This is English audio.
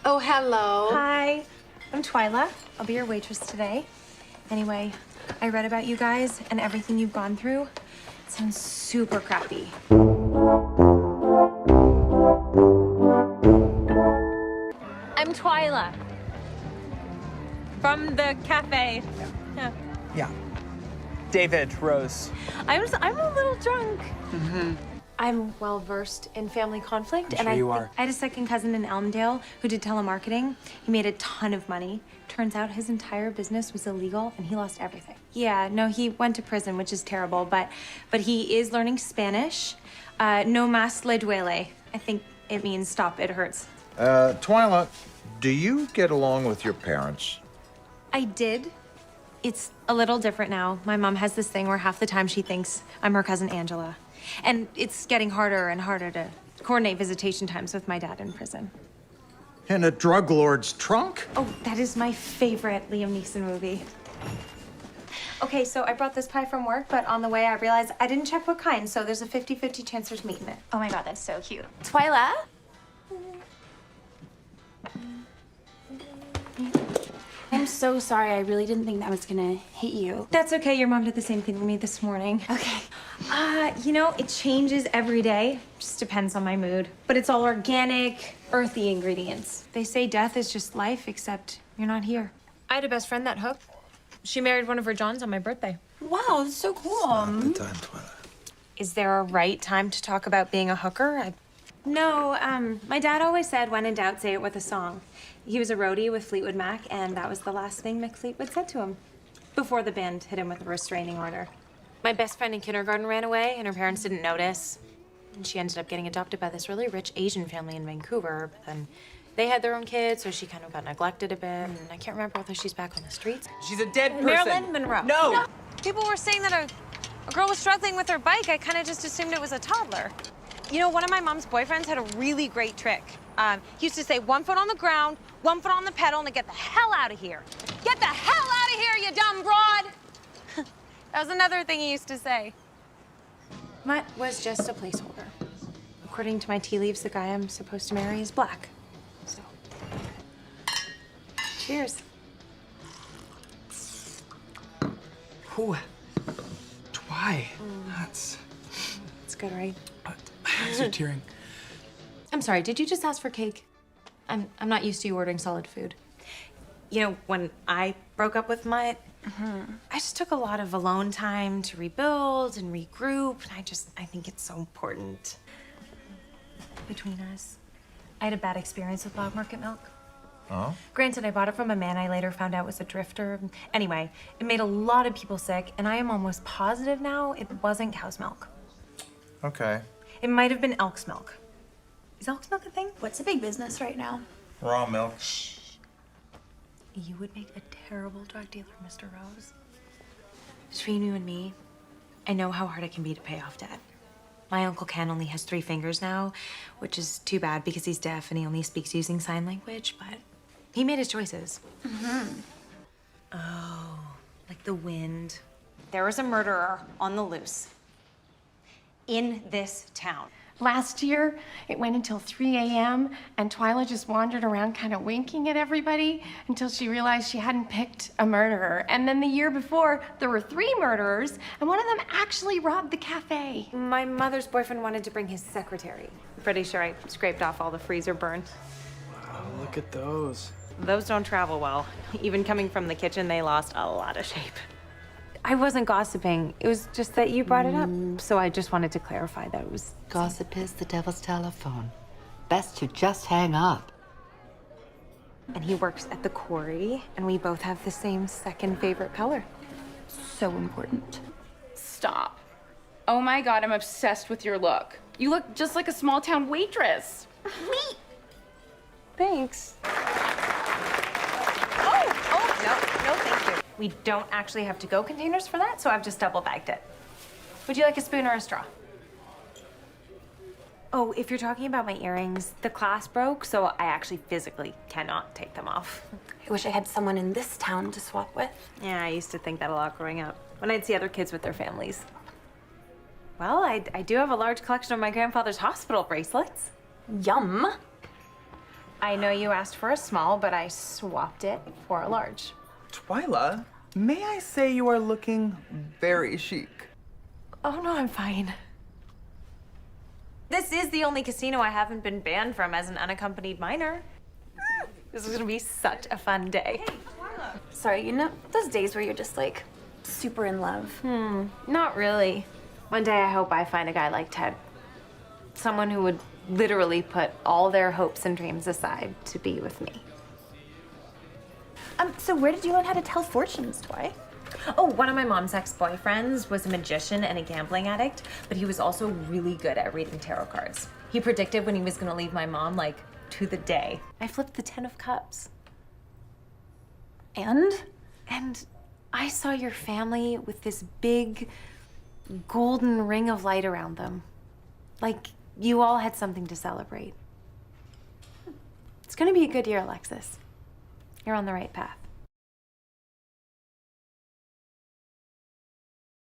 Oh, hello. Hi, I'm Twyla. I'll be your waitress today. Anyway, I read about you guys and everything you've gone through. It sounds super crappy. I'm Twyla. From the cafe. Yeah. David, Rose. I'm a little drunk. I'm well versed in family conflict, I'm sure you are. I had a second cousin in Elmdale who did telemarketing. He made a ton of money. Turns out his entire business was illegal and he lost everything. Yeah, no, he went to prison, which is terrible, but he is learning Spanish. No más le duele. I think it means stop, it hurts. Twyla, do you get along with your parents? I did. It's a little different now. My mom has this thing where half the time she thinks I'm her cousin Angela. And it's getting harder and harder to coordinate visitation times with my dad in prison. In a drug lord's trunk? Oh, that is my favorite Liam Neeson movie. Okay, so I brought this pie from work, but on the way I realized I didn't check what kind, so there's a 50-50 chance there's meat in it. Oh my God, that's so cute. Twyla? I'm so sorry. I really didn't think that was gonna hit you. That's okay, your mom did the same thing to me this morning. Okay. You know, it changes every day. Just depends on my mood. But it's all organic, earthy ingredients. They say death is just life, except you're not here. I had a best friend that hooked. She married one of her Johns on my birthday. Wow, that's so cool. Good time, Twyla. Is there a right time to talk about being a hooker? No, my dad always said, when in doubt, say it with a song. He was a roadie with Fleetwood Mac, and that was the last thing Mick Fleetwood said to him before the band hit him with a restraining order. My best friend in kindergarten ran away, and her parents didn't notice. And she ended up getting adopted by this really rich Asian family in Vancouver. But then they had their own kids, so she kind of got neglected a bit. And I can't remember whether she's back on the streets. She's a dead person. Marilyn Monroe. No! People were saying that a girl was struggling with her bike. I kind of just assumed it was a toddler. You know, one of my mom's boyfriends had a really great trick. He used to say, 1 foot on the ground, 1 foot on the pedal, and to get the hell out of here. Get the hell out of here, you dumb broad! That was another thing he used to say. Mutt was just a placeholder. According to my tea leaves, the guy I'm supposed to marry is black. So, cheers. Ooh. Twy. That's... It's good, right? Eyes are tearing. I'm sorry, did you just ask for cake? I'm not used to you ordering solid food. You know, when I broke up with Mutt, I just took a lot of alone time to rebuild and regroup, and I think it's so important between us. I had a bad experience with Black Market milk. Oh? Granted, I bought it from a man I later found out was a drifter. Anyway, it made a lot of people sick, and I am almost positive now it wasn't cow's milk. Okay. It might have been elk's milk. Is elk's milk a thing? What's a big business right now? Raw milk. You would make a terrible drug dealer, Mr. Rose. Between you and me, I know how hard it can be to pay off debt. My Uncle Ken only has 3 fingers now, which is too bad because he's deaf and he only speaks using sign language, but he made his choices. Oh, like the wind. There was a murderer on the loose in this town. Last year, it went until 3 a.m., and Twyla just wandered around kind of winking at everybody until she realized she hadn't picked a murderer. And then the year before, there were 3 murderers, and one of them actually robbed the cafe. My mother's boyfriend wanted to bring his secretary. Pretty sure I scraped off all the freezer burn. Wow, look at those. Those don't travel well. Even coming from the kitchen, they lost a lot of shape. I wasn't gossiping. It was just that you brought it up. So I just wanted to clarify that it was... Gossip is the devil's telephone. Best to just hang up. And he works at the quarry, and we both have the same second favorite color. So important. Stop. Oh my God, I'm obsessed with your look. You look just like a small town waitress. Wait. Thanks. Oh, no, thank you. We don't actually have to-go containers for that, so I've just double-bagged it. Would you like a spoon or a straw? Oh, if you're talking about my earrings, the clasp broke, so I actually physically cannot take them off. I wish I had someone in this town to swap with. Yeah, I used to think that a lot growing up, when I'd see other kids with their families. Well, I do have a large collection of my grandfather's hospital bracelets. Yum. I know you asked for a small, but I swapped it for a large. Twyla, may I say you are looking very chic? Oh, no, I'm fine. This is the only casino I haven't been banned from as an unaccompanied minor. This is gonna be such a fun day. Sorry, you know those days where you're just like super in love? Not really. One day I hope I find a guy like Ted. Someone who would literally put all their hopes and dreams aside to be with me. So where did you learn how to tell fortunes, Twy? Oh, one of my mom's ex-boyfriends was a magician and a gambling addict, but he was also really good at reading tarot cards. He predicted when he was gonna leave my mom, like, to the day. I flipped the 10 of Cups. And? And I saw your family with this big golden ring of light around them. Like you all had something to celebrate. It's gonna be a good year, Alexis. You're on the right path.